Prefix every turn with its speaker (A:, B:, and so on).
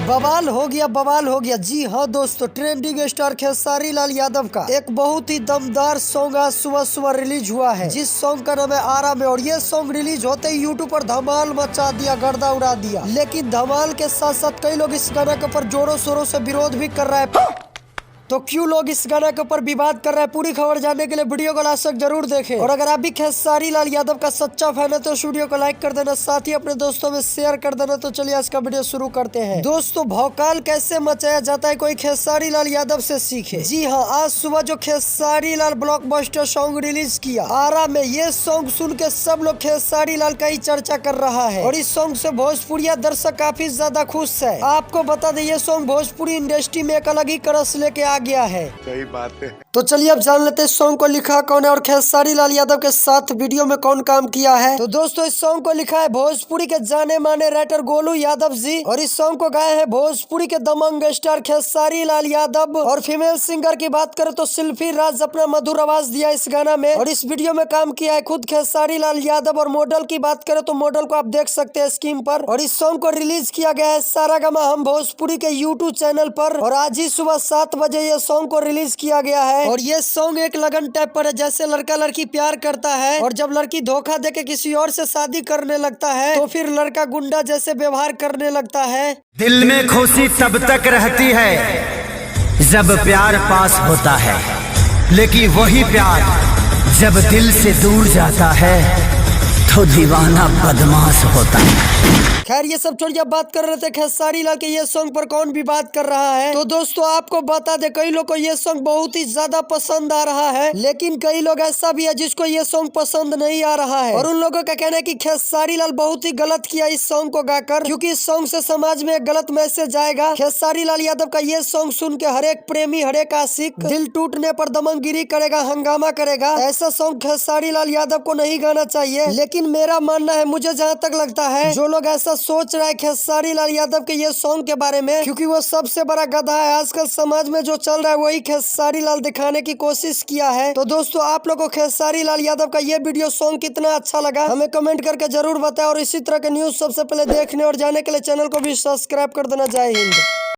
A: बवाल हो गया। जी हाँ दोस्तों, ट्रेंडिंग स्टार खेसारी लाल यादव का एक बहुत ही दमदार सॉन्ग आज सुबह सुबह रिलीज हुआ है, जिस सॉन्ग का नाम है आरा में। और ये सॉन्ग रिलीज होते ही यूट्यूब पर धमाल मचा दिया, गर्दा उड़ा दिया। लेकिन धमाल के साथ साथ कई लोग इस गाना के ऊपर जोरों शोरों से विरोध भी कर रहे हैं। तो क्यों लोग इस गाना के ऊपर विवाद कर रहे हैं, पूरी खबर जानने के लिए वीडियो को लास्ट तक जरूर देखें। और अगर आप भी खेसारी लाल यादव का सच्चा फैन है तो इस वीडियो को लाइक कर देना, साथ ही अपने दोस्तों में शेयर कर देना। तो चलिए आज का वीडियो शुरू करते हैं। दोस्तों, भौकाल कैसे मचाया जाता है कोई खेसारी लाल यादव से सीखे। जी हाँ, आज सुबह जो Khesari Lal blockbuster song release किया आरा में, ये सॉन्ग सुन के सब लोग खेसारी लाल का ही चर्चा कर रहा है। और इस सॉन्ग से भोजपुरिया दर्शक काफी ज्यादा खुश है। आपको बता दें, ये सॉन्ग भोजपुरी इंडस्ट्री में एक अलग ही करस लेके गया है।
B: सही बात है।
A: तो चलिए अब जान लेते हैं सॉन्ग को लिखा कौन है और खेसारी लाल यादव के साथ वीडियो में कौन काम किया है। तो दोस्तों, इस सॉन्ग को लिखा है भोजपुरी के जाने माने राइटर गोलू यादव जी, और इस सॉन्ग को गाए हैं भोजपुरी के दमंग स्टार खेसारी लाल यादव। और फीमेल सिंगर की बात करें तो शिल्पी राज अपना मधुर आवाज दिया इस गाना में। और इस वीडियो में काम किया है खुद खेसारी लाल यादव। और मॉडल की बात करें तो मॉडल को आप देख सकते हैं स्क्रीन पर। और इस सॉन्ग को रिलीज किया गया है सारागामा हम भोजपुरी के यूट्यूब चैनल पर। और आज ही सुबह 7 बजे ये सॉन्ग को रिलीज किया गया है। और ये सॉन्ग एक लगन टाइप पर है, जैसे लड़का लड़की प्यार करता है और जब लड़की धोखा देके किसी और से शादी करने लगता है तो फिर लड़का गुंडा जैसे व्यवहार करने लगता है।
C: दिल में खुशी तब तक रहती है जब प्यार पास होता है, लेकिन वही प्यार जब दिल से दूर जाता है तो दीवाना बदमाश होता है।
A: खैर ये सब छोड़िए, बात कर रहे थे खेसारी लाल के ये सॉन्ग पर कौन विवाद कर रहा है। तो दोस्तों, आपको बता दे, कई लोग को ये सॉन्ग बहुत ही ज्यादा पसंद आ रहा है, लेकिन कई लोग ऐसा भी है जिसको ये सॉन्ग पसंद नहीं आ रहा है। और उन लोगों का कहना है कि खेसारी लाल बहुत ही गलत किया इस सॉन्ग को गाकर, क्योंकि इस सॉन्ग से समाज में एक गलत मैसेज आएगा। खेसारी लाल यादव का ये सॉन्ग सुन के हर एक प्रेमी, हर एक आशिक दिल टूटने पर दमनगिरी करेगा, हंगामा करेगा। ऐसा सॉन्ग खेसारी लाल यादव को नहीं गाना चाहिए। लेकिन मेरा मानना है, मुझे जहाँ तक लगता है, जो लोग ऐसा सोच रहा है खेसारी लाल यादव के ये सॉन्ग के बारे में, क्योंकि वो सबसे बड़ा गधा है आजकल समाज में, जो चल रहा है वही खेसारी लाल दिखाने की कोशिश किया है। तो दोस्तों, आप लोगों को खेसारी लाल यादव का ये वीडियो सॉन्ग कितना अच्छा लगा हमें कमेंट करके जरूर बताएं। और इसी तरह के न्यूज सबसे पहले देखने और जानने के लिए चैनल को भी सब्सक्राइब कर देना। जय हिंद।